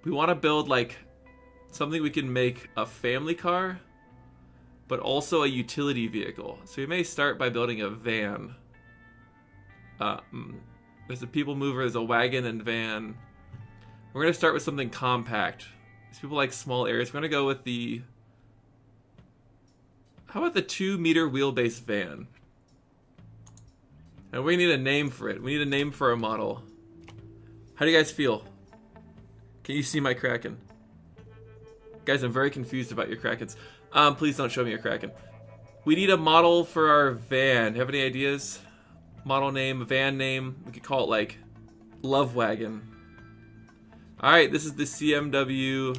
We want to build like something we can make a family car, but also a utility vehicle. So we may start by building a van. There's a people mover, there's a wagon and van. We're going to start with something compact. These people like small areas. We're going to go with the... How about the 2-meter wheelbase van? And we need a name for it. We need a name for our model. How do you guys feel? Can you see my Kraken? Guys, I'm very confused about your Krakens. Please don't show me your Kraken. We need a model for our van. Have any ideas? Model name, van name. We could call it like Love Wagon. Alright, this is the CMW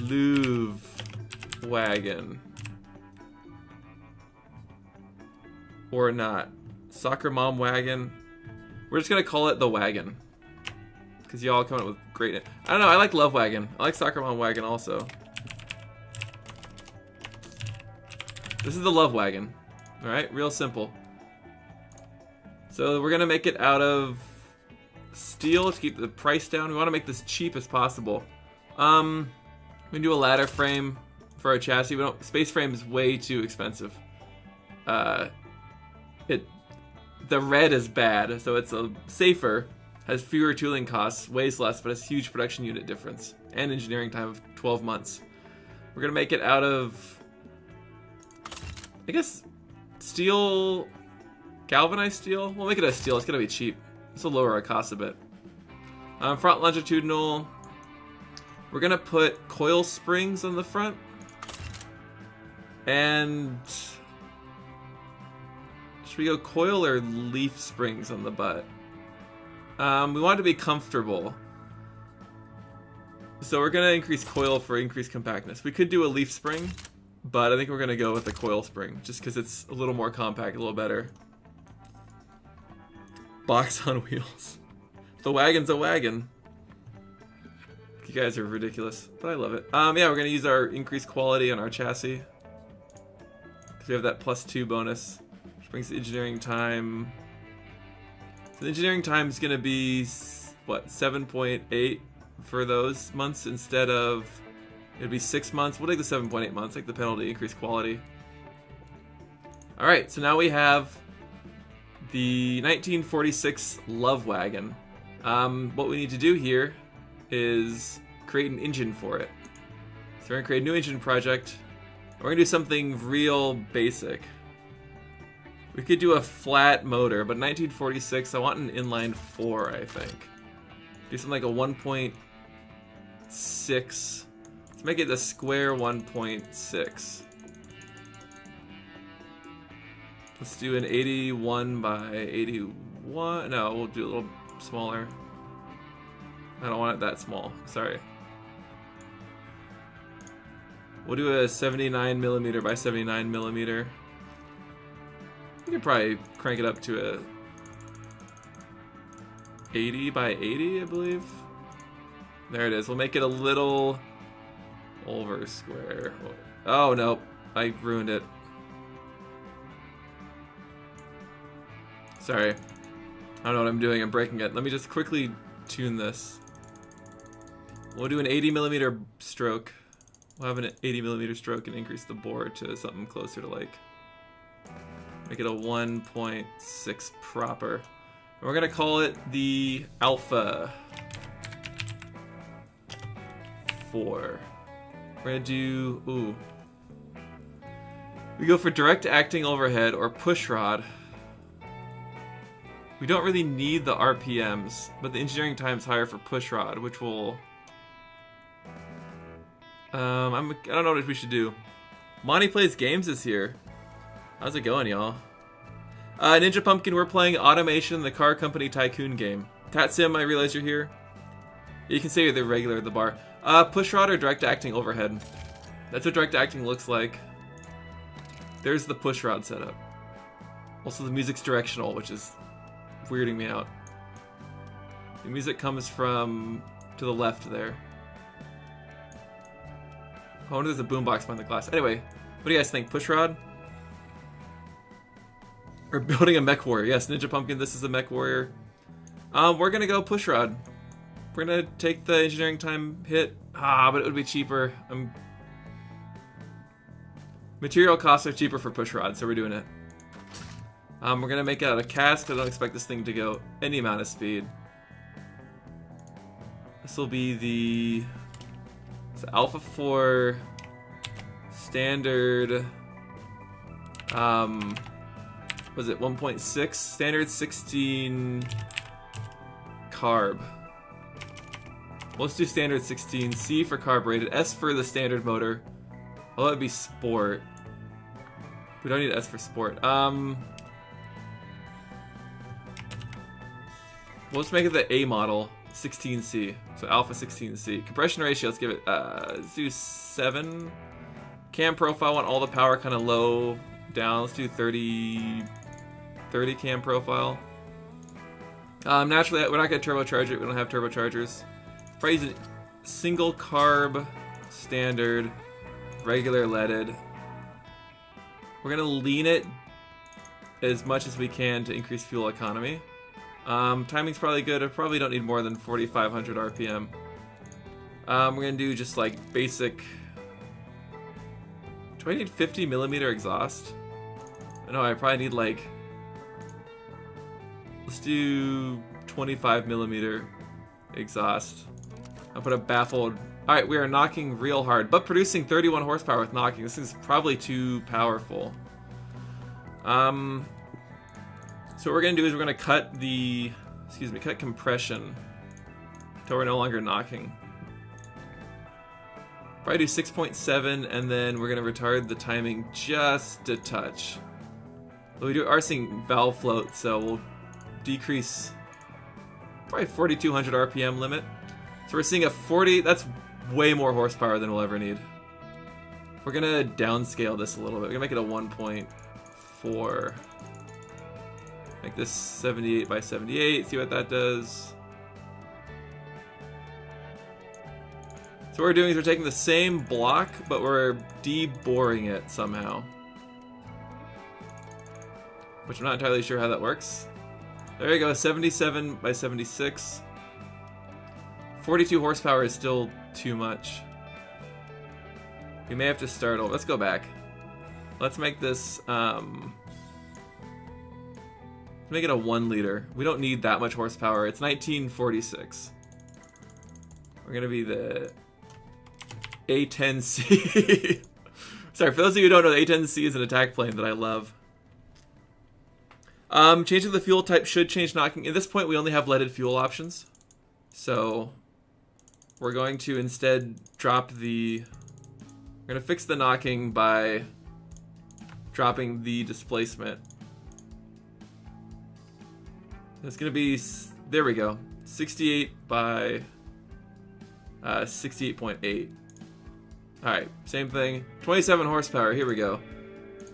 Louvre Wagon. Or not. Soccer Mom Wagon. We're just gonna call it the Wagon. Because y'all come up with great... I don't know, I like Love Wagon. I like Soccer Mom Wagon also. This is the Love Wagon. Alright, real simple. So we're gonna make it out of steel to keep the price down. We want to make this cheap as possible. We can do a ladder frame for our chassis. Space frame is way too expensive. The red is bad, so it's safer, has fewer tooling costs, weighs less, but has huge production unit difference and engineering time of 12 months. We're gonna make it out of, I guess, steel, galvanized steel. We'll make it out of steel. It's gonna be cheap. This will lower our costs a bit. Front longitudinal. We're gonna put coil springs on the front, and should we go coil or leaf springs on the butt? We want it to be comfortable, so we're gonna increase coil for increased compactness. We could do a leaf spring, but I think we're gonna go with the coil spring just because it's a little more compact, a little better. Box on wheels. The wagon's a wagon. You guys are ridiculous, but I love it. Yeah, we're gonna use our increased quality on our chassis because we have that +2 bonus, which brings the engineering time. So the engineering time is gonna be what, 7.8 for those months instead of, it'd be 6 months. We'll take the 7.8 months, take the penalty, increased quality. All right, so now we have the 1946 Love Wagon. What we need to do here is create an engine for it. So we're gonna create a new engine project. We're gonna do something real basic. We could do a flat motor, but 1946, I want an inline 4, I think. Do something like a 1.6. Let's make it the square 1.6. Let's do an 81 by 81. No, we'll do a little smaller. I don't want it that small. Sorry. We'll do a 79 millimeter by 79 millimeter. We could probably crank it up to a 80 by 80, I believe. There it is. We'll make it a little over square. Oh, no. I ruined it. Sorry. I don't know what I'm doing. I'm breaking it. Let me just quickly tune this. We'll do an 80 millimeter stroke. We'll have an 80 millimeter stroke and increase the bore to something closer to like, make it a 1.6 proper. And we're gonna call it the Alpha 4. We're gonna do, ooh. We go for direct acting overhead or push rod. We don't really need the RPMs, but the engineering time's higher for push rod, which will... I don't know what we should do. Monty Plays Games is here. How's it going, y'all? Ninja Pumpkin, we're playing Automation, the car company Tycoon game. Tat Sim, I realize you're here. You can say you're the regular at the bar. Push rod or direct acting overhead. That's what direct acting looks like. There's the push rod setup. Also, the music's directional, which is weirding me out. The music comes from to the left there. Oh, there's a boombox behind the glass. Anyway, what do you guys think? Push rod? Or building a mech warrior? Yes, Ninja Pumpkin, this is a mech warrior. We're gonna go push rod. We're gonna take the engineering time hit. But it would be cheaper. Material costs are cheaper for push rods, so we're doing it. We're gonna make it out of cast. I don't expect this thing to go any amount of speed. This will be the Alpha 4 standard. Was it 1.6? Standard 16 carb. Well, let's do standard 16. C for carbureted. S for the standard motor. Oh, that would be sport. We don't need S for sport. Well, let's make it the A model. 16C. So Alpha 16C. Compression ratio, let's give it, let's do 7. Cam profile, I want all the power kind of low down. Let's do 30 cam profile. Naturally, we're not going to turbocharge it. We don't have turbochargers. Probably use a single carb, standard, regular leaded. We're going to lean it as much as we can to increase fuel economy. Timing's probably good. I probably don't need more than 4,500 RPM. We're going to do just like basic... Do I need 50mm exhaust? No, I probably need like... Let's do 25mm exhaust. I'll put a baffled... Alright, we are knocking real hard, but producing 31 horsepower with knocking. This is probably too powerful. So what we're going to do is we're going to cut the... cut compression until we're no longer knocking. Probably do 6.7, and then we're going to retard the timing just a touch. But we are seeing valve float, so we'll decrease probably 4,200 RPM limit. So we're seeing a 40, that's way more horsepower than we'll ever need. We're going to downscale this a little bit. We're going to make it a 1.4. Make this 78 by 78, see what that does. So what we're doing is we're taking the same block, but we're deboring it somehow. Which I'm not entirely sure how that works. There you go, 77 by 76. 42 horsepower is still too much. We may have to start over. Let's go back. Let's make this, make it a 1 liter. We don't need that much horsepower. It's 1946. We're gonna be the A10C. Sorry, for those of you who don't know, the A10C is an attack plane that I love. Changing the fuel type should change knocking. At this point, we only have leaded fuel options. So we're going to instead drop the... We're going to fix the knocking by dropping the displacement. It's going to be... There we go. 68 by 68.8. Alright, same thing. 27 horsepower, here we go.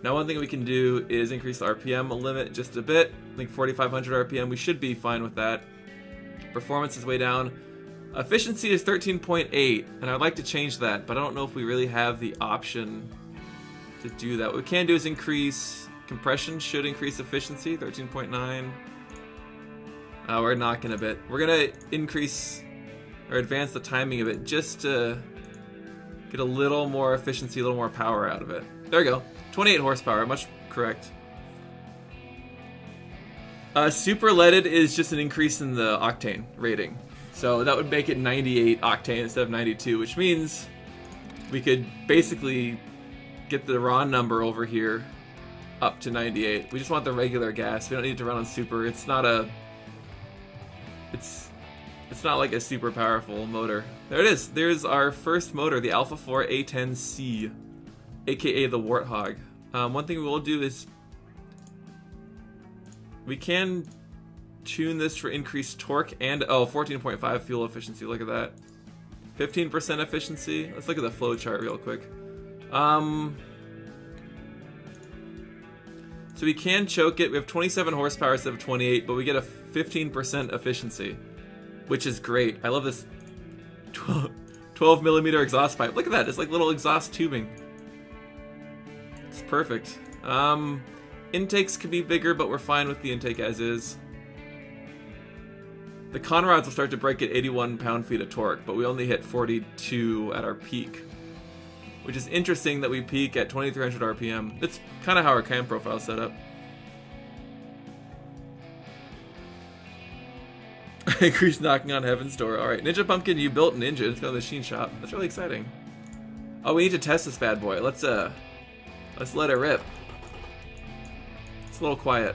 Now one thing we can do is increase the RPM limit just a bit. I think 4,500 RPM, we should be fine with that. Performance is way down. Efficiency is 13.8, and I'd like to change that, but I don't know if we really have the option to do that. What we can do is increase... Compression should increase efficiency, 13.9. We're knocking a bit. We're going to increase or advance the timing of it just to get a little more efficiency, a little more power out of it. There we go. 28 horsepower, much correct. Super leaded is just an increase in the octane rating. So that would make it 98 octane instead of 92, which means we could basically get the raw number over here up to 98. We just want the regular gas. We don't need to run on super. It's not a... It's not like a super powerful motor. There it is. There's our first motor, the Alpha 4 A10C, aka the Warthog. One thing we will do is we can tune this for increased torque and 14.5 fuel efficiency. Look at that. 15% efficiency. Let's look at the flow chart real quick. So we can choke it. We have 27 horsepower instead of 28, but we get a 15% efficiency, which is great. I love this 12 millimeter exhaust pipe. Look at that. It's like little exhaust tubing. It's perfect. Intakes could be bigger, but we're fine with the intake as is. The Conrads will start to break at 81 pound-feet of torque, but we only hit 42 at our peak. Which is interesting that we peak at 2300 RPM. It's kind of how our cam profile is set up. Increase knocking on heaven's door. Alright, Ninja Pumpkin, you built an engine. It's got a machine shop. That's really exciting. Oh, we need to test this bad boy. Let's let it rip. It's a little quiet.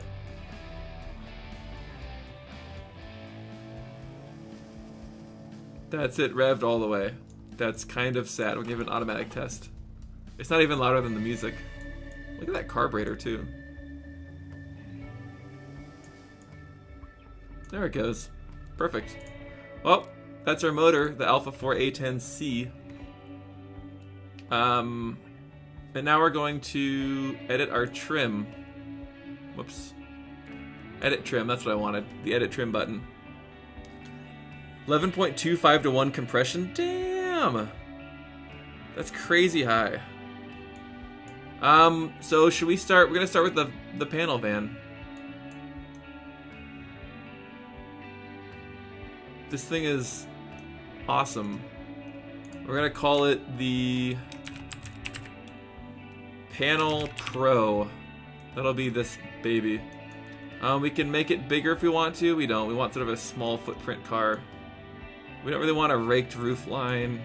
That's it, revved all the way. That's kind of sad. We'll give it an automatic test. It's not even louder than the music. Look at that carburetor, too. There it goes. Perfect. Well, that's our motor, the Alpha 4 A10C. And now we're going to edit our trim. Whoops. Edit trim, that's what I wanted. The edit trim button. 11.25 to 1 compression. Damn! That's crazy high. So should we start? We're gonna start with the panel van. This thing is awesome. We're gonna call it the Panel Pro. That'll be this baby. We can make it bigger if we want to. We don't. We want sort of a small footprint car. We don't really want a raked roof line.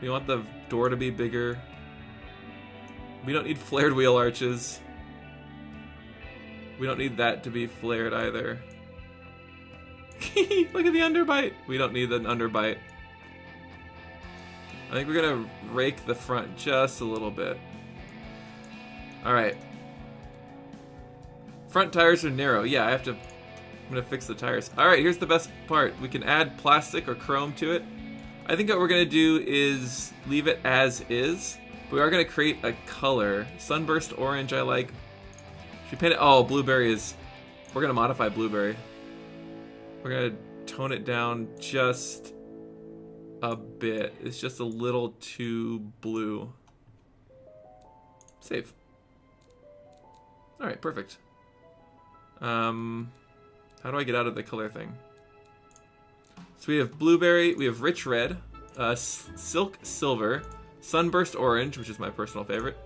We want the door to be bigger. We don't need flared wheel arches. We don't need that to be flared either. Look at the underbite. We don't need an underbite. I think we're gonna rake the front just a little bit. Alright. Front tires are narrow. Yeah, I'm gonna fix the tires. Alright, here's the best part. We can add plastic or chrome to it. I think what we're gonna do is leave it as is. We are gonna create a color. Sunburst orange I like. Should we paint it? Oh, blueberry is... We're gonna modify blueberry. We're gonna tone it down just a bit. It's just a little too blue. Save. Alright, perfect. How do I get out of the color thing? So we have blueberry, we have rich red, silk silver, sunburst orange, which is my personal favorite,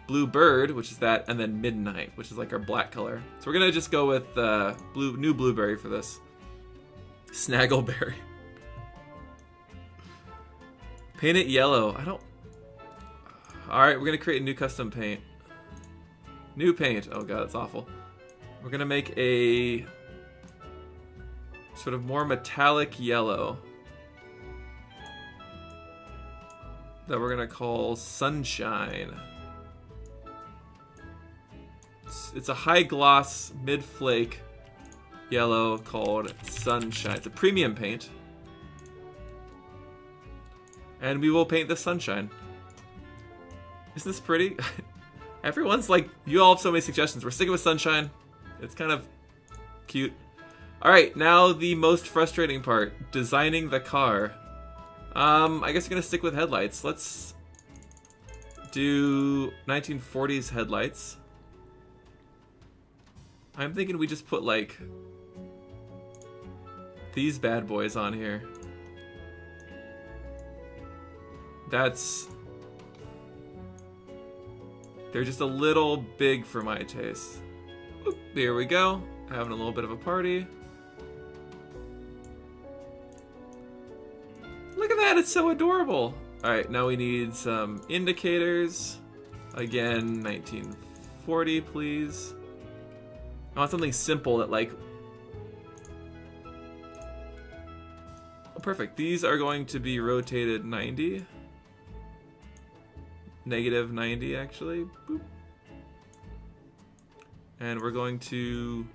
blue bird, which is that, and then midnight, which is like our black color. So we're gonna just go with new blueberry for this. Snaggleberry. Paint it yellow. I don't... Alright, we're gonna create a new custom paint. New paint. Oh god, that's awful. We're gonna make a sort of more metallic yellow that we're gonna call Sunshine. It's a high gloss, mid flake yellow called Sunshine. It's a premium paint. And we will paint the Sunshine. Isn't this pretty? Everyone's like, you all have so many suggestions. We're sticking with Sunshine. It's kind of cute. Alright, now the most frustrating part. Designing the car. I guess we're gonna stick with headlights. Let's do 1940s headlights. I'm thinking we just put like these bad boys on here. They're just a little big for my taste. Oop, there we go. Having a little bit of a party. Look at that, it's so adorable. Alright, now we need some indicators. Again, 1940, please. I want something simple that like... Oh, perfect. These are going to be rotated 90. Negative 90, actually. Boop. And we're going to...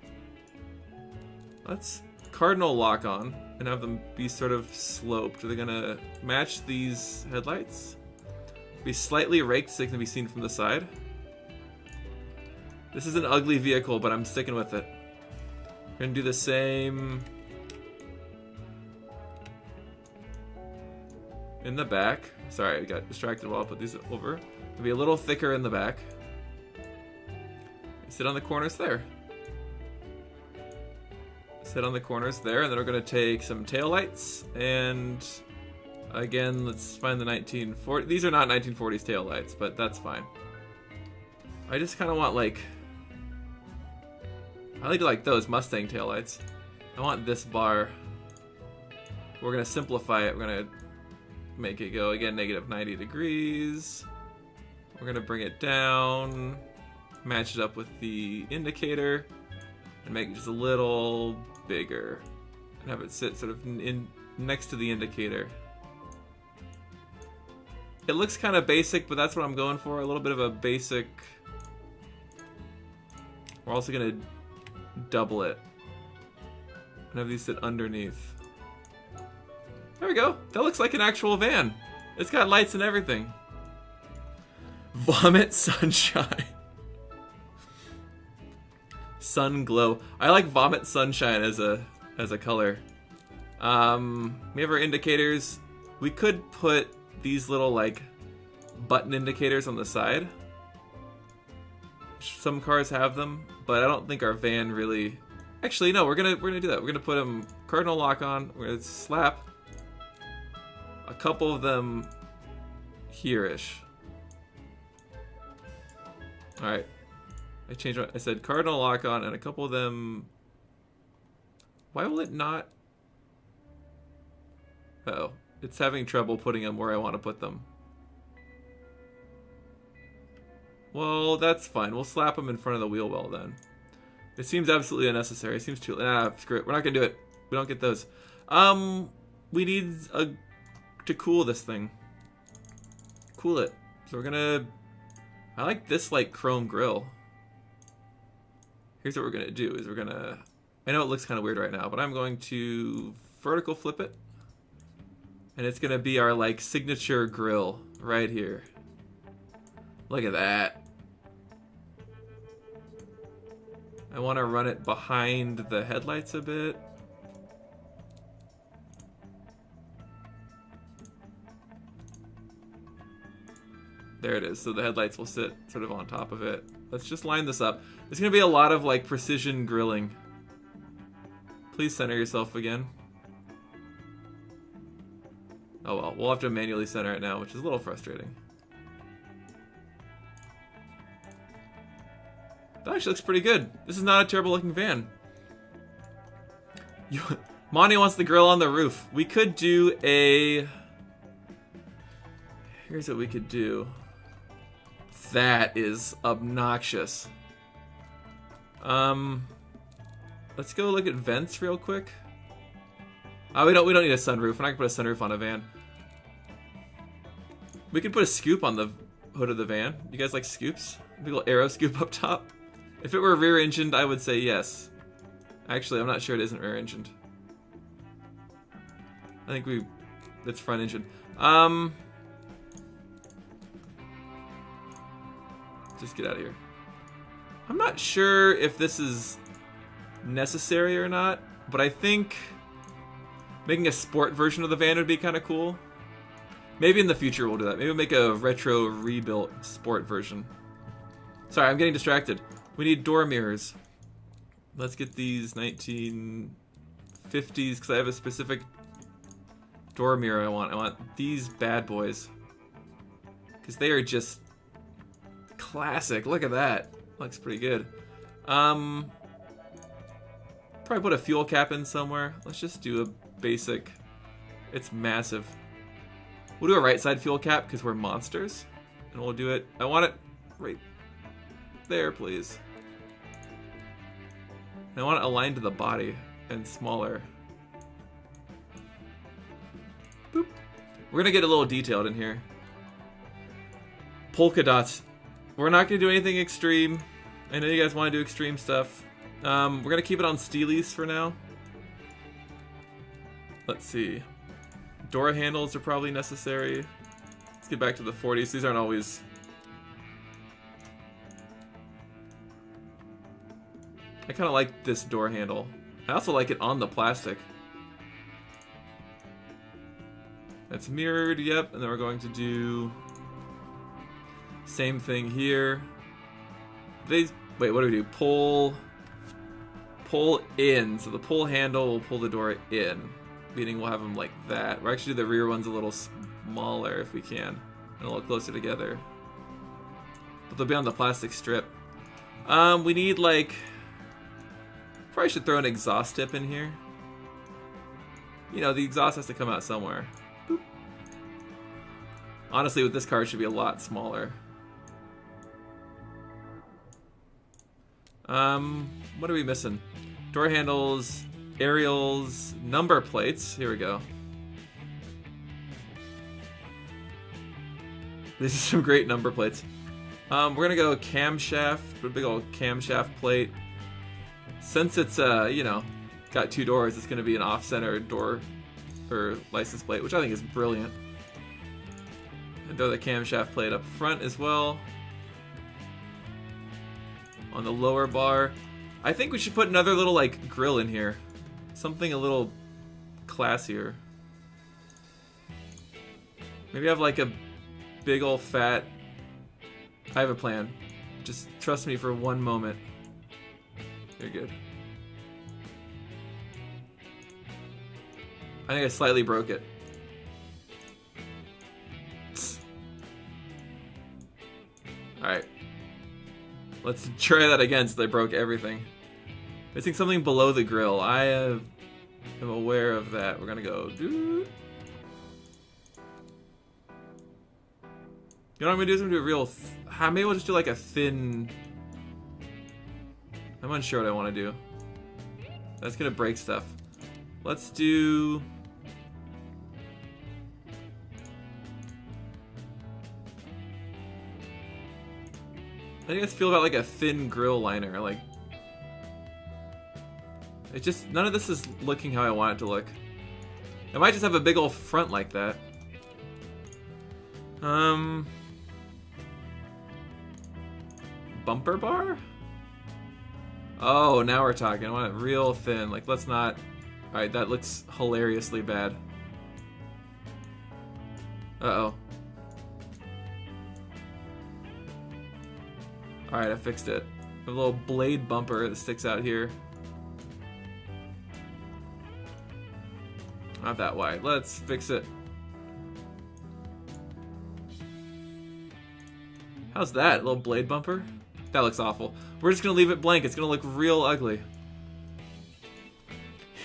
Let's cardinal lock on and have them be sort of sloped. Are they gonna match these headlights? Be slightly raked so they can be seen from the side. This is an ugly vehicle, but I'm sticking with it. We're gonna do the same in the back. Sorry, I got distracted while I put these over. It'll be a little thicker in the back. Sit on the corners there. Sit on the corners there, and then we're gonna take some taillights, and again, let's find the 1940s. These are not 1940s taillights, but that's fine. I just kind of want like, I like those Mustang taillights. I want this bar. We're gonna simplify it. We're gonna make it go again -90 degrees. We're gonna bring it down, match it up with the indicator, and make it just a little bigger, and have it sit sort of in next to the indicator. It looks kind of basic, but that's what I'm going for. A little bit of a basic. We're also gonna double it and have these sit underneath. There we go. That looks like an actual van. It's got lights and everything. Vomit sunshine. Sun glow. I like vomit sunshine as a color. We have our indicators. We could put these little like button indicators on the side. Some cars have them, but I don't think our van really. Actually, no. We're gonna do that. We're gonna put them cardinal lock on. We're gonna slap a couple of them here-ish. All right. I changed what I said. Cardinal lock on, and a couple of them. Why will it not? Uh-oh. It's having trouble putting them where I want to put them. Well, that's fine. We'll slap them in front of the wheel well then. It seems absolutely unnecessary. It seems too... screw it. We're not going to do it. We don't get those. We need to cool this thing. Cool it. So we're going to... I like this, like, chrome grill. Here's what we're going to do. Is we're going to... I know it looks kind of weird right now, but I'm going to vertical flip it. And it's going to be our, like, signature grill right here. Look at that. I want to run it behind the headlights a bit. There it is. So the headlights will sit sort of on top of it. Let's just line this up. There's going to be a lot of like precision grilling. Please center yourself again. Oh well, we'll have to manually center it now, which is a little frustrating. That actually looks pretty good. This is not a terrible looking van. Monty wants the grill on the roof. We could do a... Here's what we could do. That is obnoxious. Let's go look at vents real quick. Oh, we don't need a sunroof. We're not gonna put a sunroof on a van. We could put a scoop on the hood of the van. You guys like scoops? A big little arrow scoop up top. If it were rear-engined, I would say yes. Actually, I'm not sure it isn't rear-engined. I think it's front-engined. Just get out of here. I'm not sure if this is necessary or not, but I think making a sport version of the van would be kind of cool. Maybe in the future we'll do that. Maybe we'll make a retro rebuilt sport version. Sorry, I'm getting distracted. We need door mirrors. Let's get these 1950s because I have a specific door mirror I want. I want these bad boys because they are just classic. Look at that. Looks pretty good. Probably put a fuel cap in somewhere. Let's just do a basic. It's massive. We'll do a right side fuel cap because we're monsters. And we'll do it. I want it right there, please. And I want it aligned to the body and smaller. Boop. We're gonna get a little detailed in here. Polka dots. We're not gonna do anything extreme. I know you guys want to do extreme stuff. We're gonna keep it on steelies for now. Let's see. Door handles are probably necessary. Let's get back to the 40s. These aren't always... I kind of like this door handle. I also like it on the plastic. That's mirrored, yep. And then we're going to do... Same thing here. Wait, what do we do? Pull pull in. So the pull handle will pull the door in, meaning we'll have them like that. We'll actually do the rear ones a little smaller if we can, and a little closer together. But they'll be on the plastic strip. We need like, probably should throw an exhaust tip in here. You know, the exhaust has to come out somewhere. Boop. Honestly, with this car, it should be a lot smaller. What are we missing? Door handles, aerials, number plates. Here we go. These are some great number plates. We're gonna go camshaft, a big old camshaft plate. Since it's you know, got 2 doors, it's gonna be an off-center door or license plate, which I think is brilliant. And throw the camshaft plate up front as well. On the lower bar, I think we should put another little like grill in here, something a little classier. Maybe have like a big old fat. I have a plan. Just trust me for one moment. You're good. I think I slightly broke it. Alright. Let's try that again since I broke everything. Missing something below the grill. I am aware of that. We're gonna go. You know what I'm gonna do? Is I'm gonna do a real. Maybe we'll just do like a thin. I'm unsure what I want to do. That's gonna break stuff. Let's do. How do you guys feel about like a thin grill liner? Like, it just, none of this is looking how I want it to look. I might just have a big old front like that. Bumper bar? Oh, now we're talking. I want it real thin. Like, let's not. Alright, that looks hilariously bad. Uh-oh. Alright, I fixed it. A little blade bumper that sticks out here. Not that wide. Let's fix it. How's that? A little blade bumper? That looks awful. We're just gonna leave it blank. It's gonna look real ugly.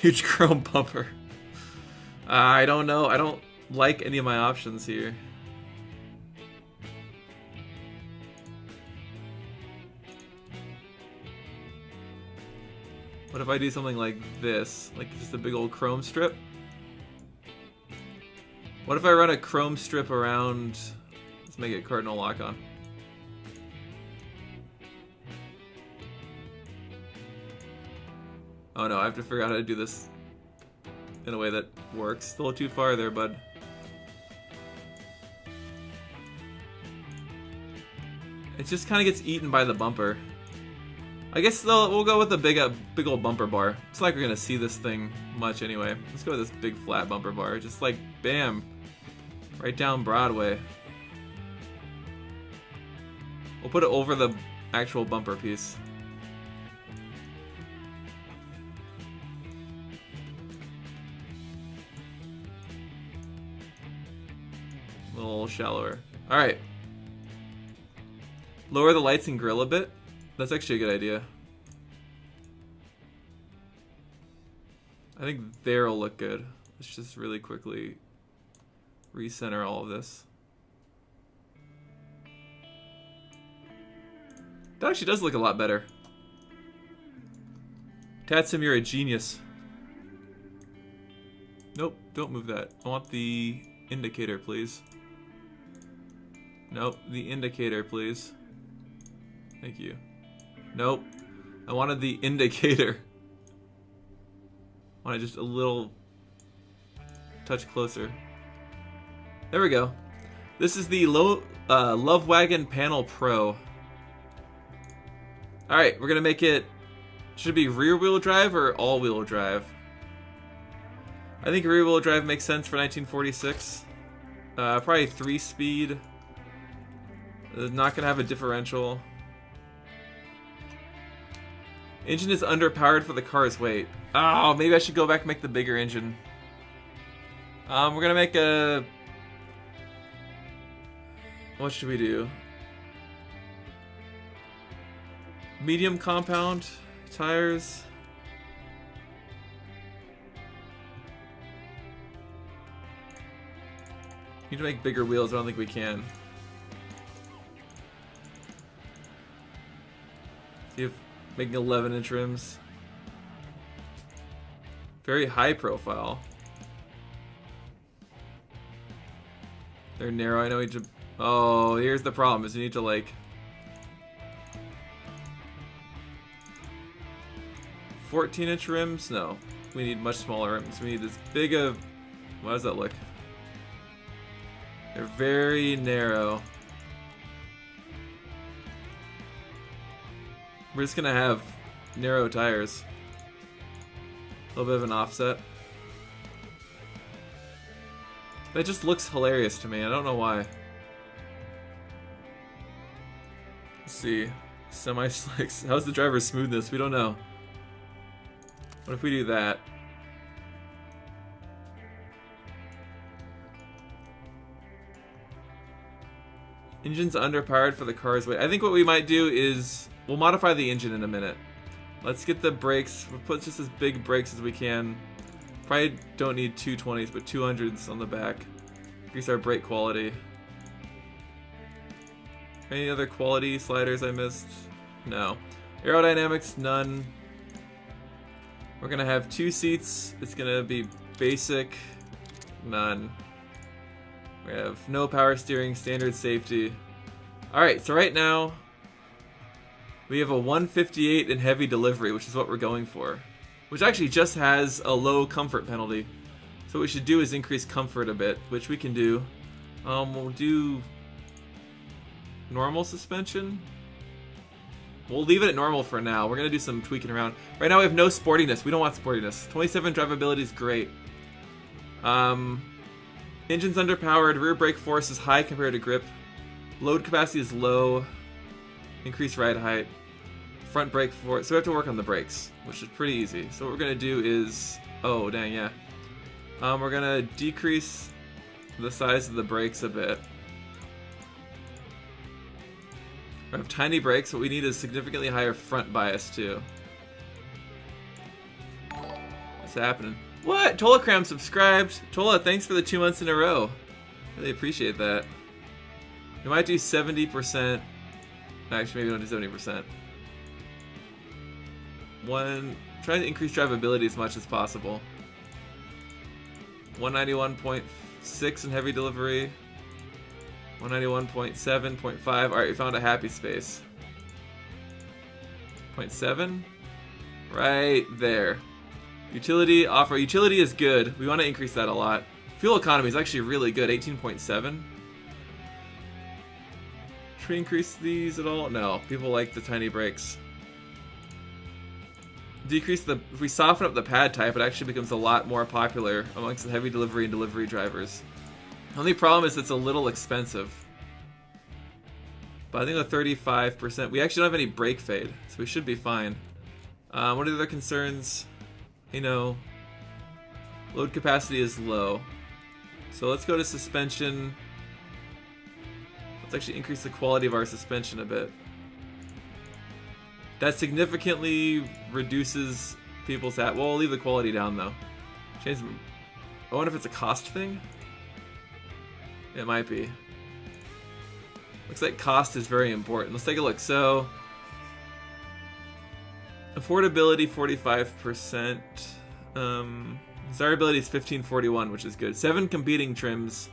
Huge chrome bumper. I don't know. I don't like any of my options here. What if I do something like this? Like just a big old chrome strip? What if I run a chrome strip around... Let's make it cardinal lock on. Oh no, I have to figure out how to do this in a way that works. Still too far there, bud. It just kind of gets eaten by the bumper. I guess though we'll go with the big old bumper bar. It's like we're gonna see this thing much anyway. Let's go with this big flat bumper bar. Just like bam, right down Broadway. We'll put it over the actual bumper piece. A little shallower. All right. Lower the lights and grill a bit. That's actually a good idea. I think there'll look good. Let's just really quickly recenter all of this. That actually does look a lot better. Tatsim, you're a genius. Nope, don't move that. I want the indicator, please. Nope, the indicator, please. Thank you. Nope. I wanted the indicator. I wanted just a little touch closer. There we go. This is the Love Wagon Panel Pro. Alright, we're gonna make it... Should it be rear-wheel drive or all-wheel drive? I think rear-wheel drive makes sense for 1946. Probably 3-speed. Not gonna have a differential. Engine is underpowered for the car's weight. Oh, maybe I should go back and make the bigger engine. We're gonna make a... What should we do? Medium compound tires. Need to make bigger wheels. I don't think we can. See if making 11-inch rims. Very high profile. They're narrow. I know we need to... Oh, here's the problem. Is you need to like... 14-inch rims? No. We need much smaller rims. We need this big of... How does that look? They're very narrow. We're just gonna have narrow tires. A little bit of an offset. That just looks hilarious to me. I don't know why. Let's see. Semi-slicks. How's the driver's smoothness? We don't know. What if we do that? Engine's underpowered for the car's weight. I think what we might do is... We'll modify the engine in a minute. Let's get the brakes. We'll put just as big brakes as we can. Probably don't need 220s, but 200s on the back. Increase our brake quality. Any other quality sliders I missed? No. Aerodynamics, none. We're gonna have 2 seats. It's gonna be basic, none. We have no power steering, standard safety. Alright, so right now we have a 158 in heavy delivery, which is what we're going for. Which actually just has a low comfort penalty. So what we should do is increase comfort a bit, which we can do. We'll do normal suspension. We'll leave it at normal for now. We're going to do some tweaking around. Right now we have no sportiness. We don't want sportiness. 27 drivability is great. Engine's underpowered. Rear brake force is high compared to grip. Load capacity is low. Increase ride height. Front brake force. So we have to work on the brakes, which is pretty easy. So what we're going to do is... Oh, dang, yeah. We're going to decrease the size of the brakes a bit. We have tiny brakes. What we need is significantly higher front bias, too. What's happening? What? Tolacram subscribed. Tola, thanks for the 2 months in a row. Really appreciate that. We might do 70%. Actually, maybe we don't do 70%. Try to increase drivability as much as possible. 191.6 in heavy delivery. 191.7, 0.5. Alright, we found a happy space. 0.7? Right there. Utility, off-road. Utility is good. We want to increase that a lot. Fuel economy is actually really good. 18.7. Should we increase these at all? No. People like the tiny brakes. If we soften up the pad type, it actually becomes a lot more popular amongst the heavy delivery and delivery drivers. The only problem is it's a little expensive. But I think with 35%, we actually don't have any brake fade, so we should be fine. What are the other concerns? You know, load capacity is low. So let's go to suspension. Let's actually increase the quality of our suspension a bit. That significantly reduces people's Well, we'll leave the quality down though. Change. I wonder if it's a cost thing? It might be. Looks like cost is very important. Let's take a look. So, affordability 45%. Desirability is 1541, which is good. 7 competing trims.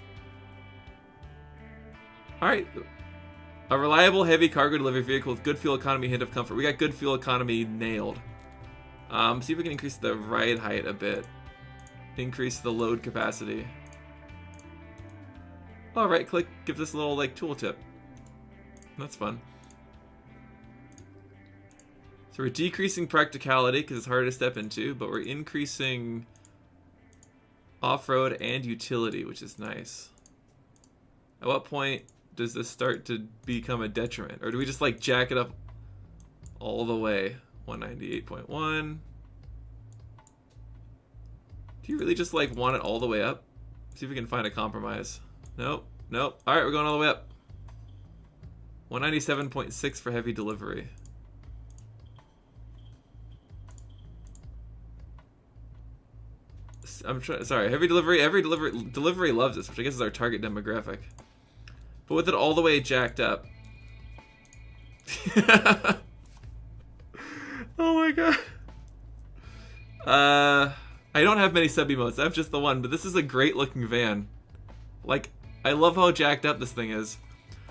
Alright. A reliable heavy cargo delivery vehicle with good fuel economy, hint of comfort. We got good fuel economy nailed. See if we can increase the ride height a bit. Increase the load capacity. Oh, right click gives us a little like tooltip. That's fun. So we're decreasing practicality because it's harder to step into, but we're increasing off-road and utility, which is nice. At what point does this start to become a detriment? Or do we just like jack it up all the way? 198.1. Do you really just like want it all the way up? See if we can find a compromise. Nope, nope. All right, we're going all the way up. 197.6 for heavy delivery. Sorry, heavy delivery. Every delivery loves this, which I guess is our target demographic. But with it all the way jacked up. Oh my god. I don't have many sub emotes. I have just the one, but this is a great looking van. Like, I love how jacked up this thing is.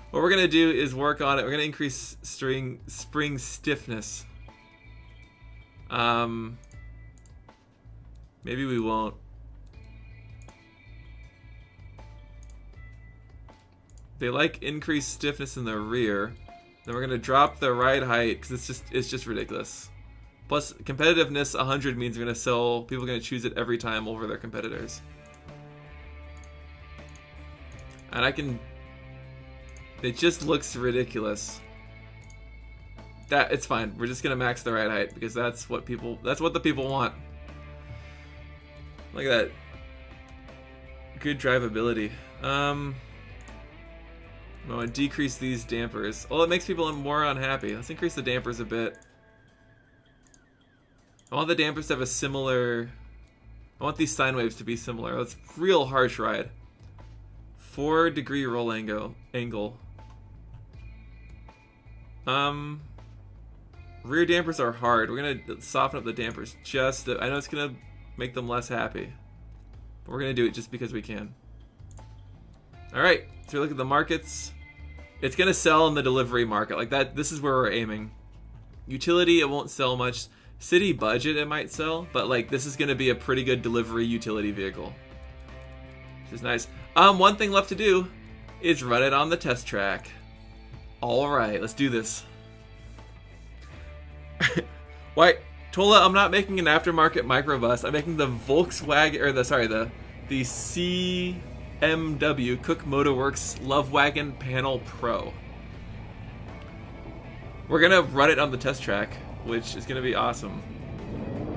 What we're gonna do is work on it. We're gonna increase spring stiffness. Maybe we won't. They like increased stiffness in the rear. Then we're gonna drop the ride height because it's just ridiculous. Plus competitiveness 100 means we're gonna sell. People are gonna choose it every time over their competitors. And I can. It just looks ridiculous. It's fine. We're just gonna max the ride height because that's what the people want. Look at that. Good drivability. I want to decrease these dampers. Oh, it makes people more unhappy. Let's increase the dampers a bit. I want the dampers to have a similar... I want these sine waves to be similar. That's real harsh ride. 4-degree roll angle. Rear dampers are hard. We're going to soften up the dampers just... I know it's going to make them less happy. But we're going to do it just because we can. Alright, so we look at the markets. It's going to sell in the delivery market. Like that, this is where we're aiming. Utility, it won't sell much. City budget, it might sell. But like, this is going to be a pretty good delivery utility vehicle. Which is nice. One thing left to do is run it on the test track. Alright, let's do this. Why, Tola, I'm not making an aftermarket microbus. I'm making the Volkswagen, or the CMW Cook Motorworks Lovewagon Panel Pro. We're gonna run it on the test track, which is gonna be awesome.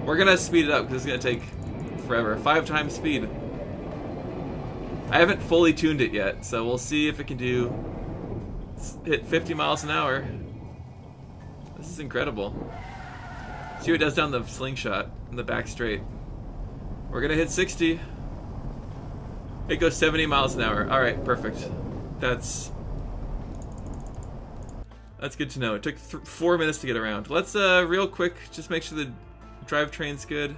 We're gonna speed it up because it's gonna take forever. 5 times speed. I haven't fully tuned it yet, so we'll see if it can hit 50 miles an hour. This is incredible. See what it does down the slingshot in the back straight. We're gonna hit 60. It goes 70 miles an hour. Alright, perfect. That's good to know. It took 4 minutes to get around. Let's real quick just make sure the drivetrain's good.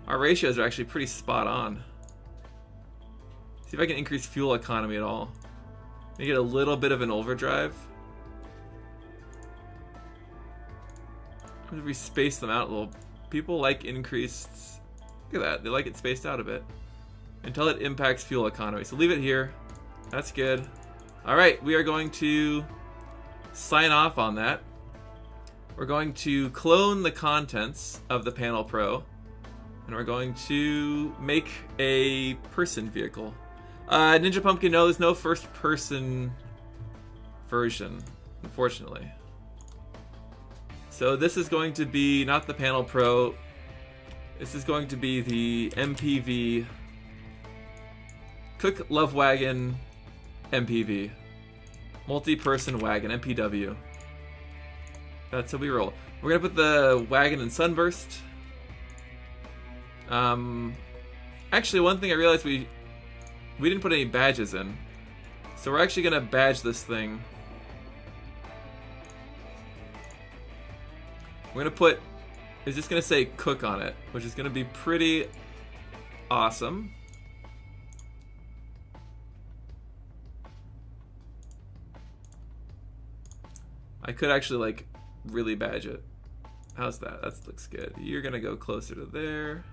Our ratios are actually pretty spot on. See if I can increase fuel economy at all. Make it a little bit of an overdrive. If we space them out a little, people like increased. Look at that, they like it spaced out a bit until it impacts fuel economy. So leave it here. That's good. All right, we are going to sign off on that. We're going to clone the contents of the Panel Pro, and we're going to make a person vehicle. Ninja Pumpkin, no, there's no first-person version, unfortunately. So this is going to be not the Panel Pro. This is going to be the MPV Cook Lovewagon MPV. Multi-person wagon, MPW. That's how we roll. We're gonna put the wagon in Sunburst. Actually, one thing I realized we didn't put any badges in. So we're actually gonna badge this thing. We're gonna put, it's just gonna say Cook on it, which is gonna be pretty awesome. I could actually like really badge it. How's that? That looks good. You're gonna go closer to there.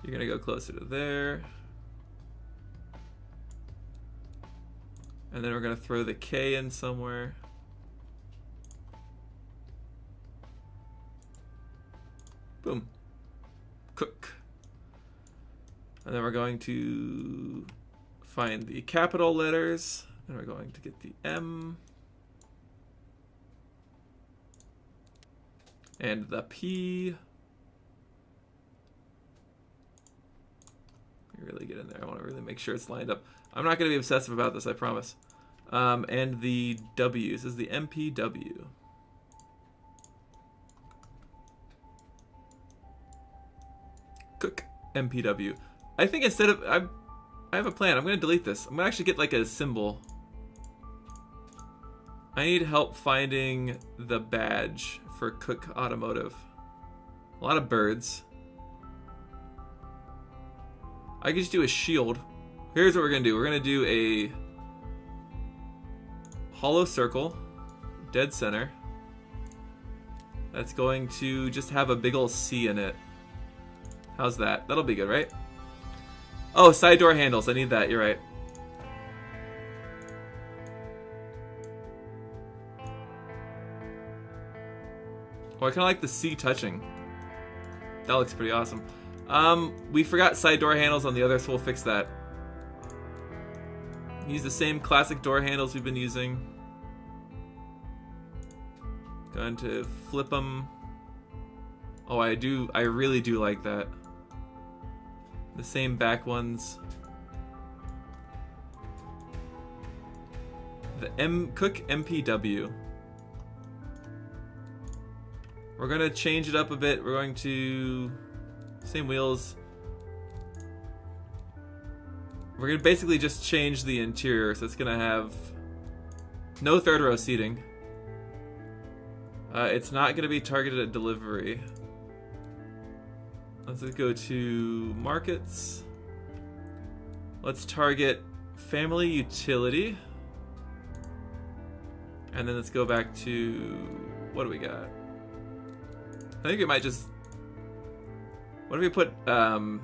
You're gonna go closer to there. And then we're gonna throw the K in somewhere. Boom. Cook. And then we're going to find the capital letters. And we're going to get the M. And the P. Really get in there. I want to really make sure it's lined up. I'm not going to be obsessive about this, I promise. And the W. This is the MPW. Cook MPW. I think instead of I have a plan. I'm going to delete this. I'm going to actually get like a symbol. I need help finding the badge for Cook Automotive. A lot of birds. I could just do a shield. Here's what we're going to do. We're going to do a hollow circle, dead center. That's going to just have a big ol' C in it. How's that? That'll be good, right? Oh, side door handles. I need that. You're right. Oh, I kind of like the C touching. That looks pretty awesome. We forgot side door handles on the other, so we'll fix that. Use the same classic door handles we've been using. Going to flip them. Oh, I really do like that. The same back ones. The Cook MPW. We're gonna change it up a bit. We're going to same wheels. We're gonna basically just change the interior, so it's gonna have no third row seating. It's not gonna be targeted at delivery. Let's go to markets. Let's target family utility. And then let's go back to, what do we got? I think we might just, what if we put a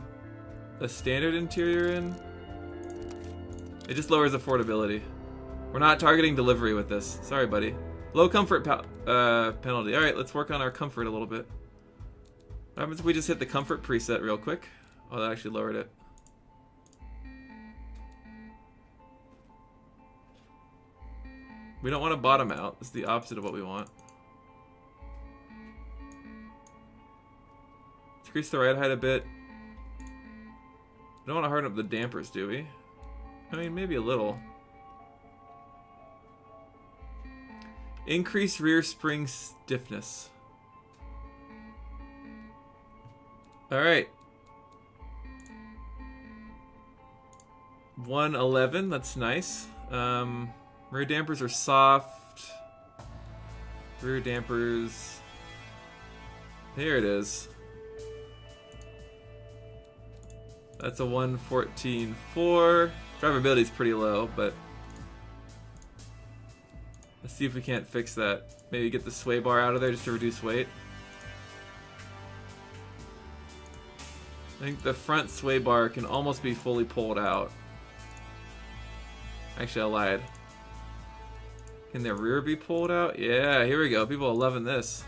standard interior in? It just lowers affordability. We're not targeting delivery with this. Sorry, buddy. Low comfort penalty. Alright, let's work on our comfort a little bit. What happens if we just hit the comfort preset real quick? Oh, that actually lowered it. We don't want to bottom out. It's the opposite of what we want. Increase the ride height a bit. We don't want to harden up the dampers, do we? I mean, maybe a little. Increase rear spring stiffness. Alright. 111, that's nice. Rear dampers are soft. Rear dampers. Here it is. That's a 114.4. Drivability is pretty low, but let's see if we can't fix that. Maybe get the sway bar out of there just to reduce weight. I think the front sway bar can almost be fully pulled out. Actually, I lied. Can the rear be pulled out? Yeah, here we go. People are loving this.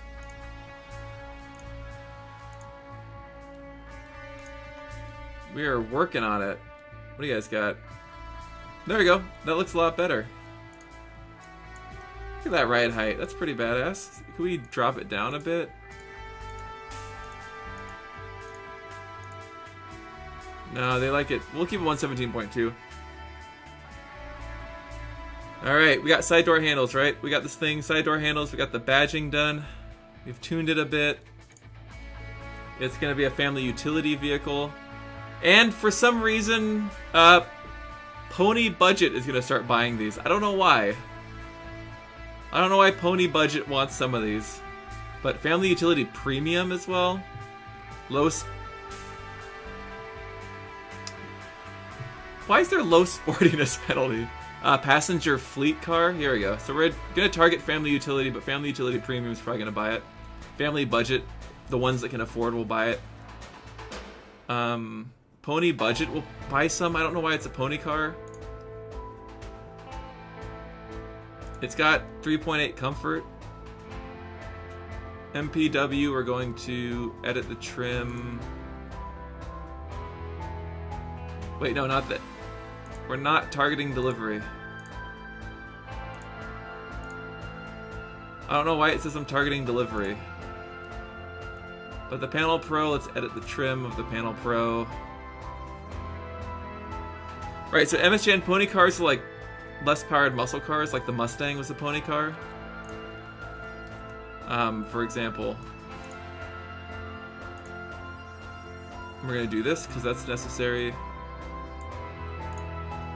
We are working on it. What do you guys got? There we go. That looks a lot better. Look at that ride height. That's pretty badass. Can we drop it down a bit? No, they like it. We'll keep it 117.2. Alright, we got side door handles, right? We got this thing, side door handles. We got the badging done. We've tuned it a bit. It's going to be a family utility vehicle. And for some reason, Pony Budget is going to start buying these. I don't know why. I don't know why Pony Budget wants some of these. But Family Utility Premium as well. Why is there low sportiness penalty? Passenger fleet car. Here we go. So we're going to target Family Utility, but Family Utility Premium is probably going to buy it. Family Budget, the ones that can afford will buy it. Pony Budget will buy some. I don't know why it's a pony car. It's got 3.8 comfort. MPW, we're going to edit the trim. Wait, no, not that. We're not targeting delivery. I don't know why it says I'm targeting delivery. But the Panel Pro, let's edit the trim of the Panel Pro. Right, so MSJ and pony cars are like less powered muscle cars, like the Mustang was a pony car. For example. We're going to do this because that's necessary.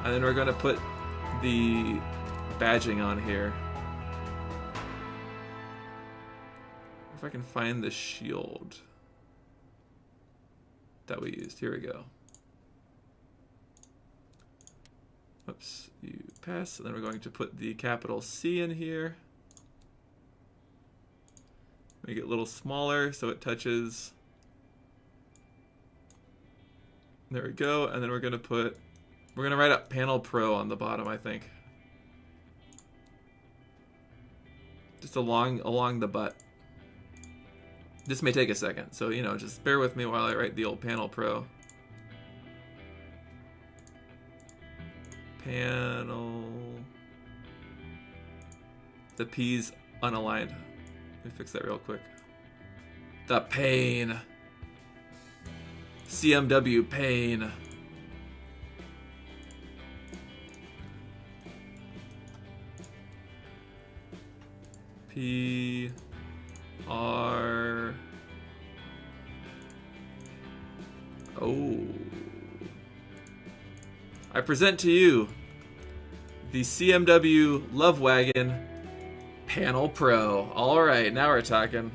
And then we're going to put the badging on here. If I can find the shield that we used. Here we go. Oops, you pass. And then we're going to put the capital C in here. Make it a little smaller so it touches. There we go. And then we're going to write up Panel Pro on the bottom, I think. Just along the butt. This may take a second, so, you know, just bear with me while I write the old Panel Pro. Panel. The P's unaligned. Let me fix that real quick. The pain. CMW pain. P R O. I present to you the CMW Love Wagon Panel Pro. All right, now we're talking.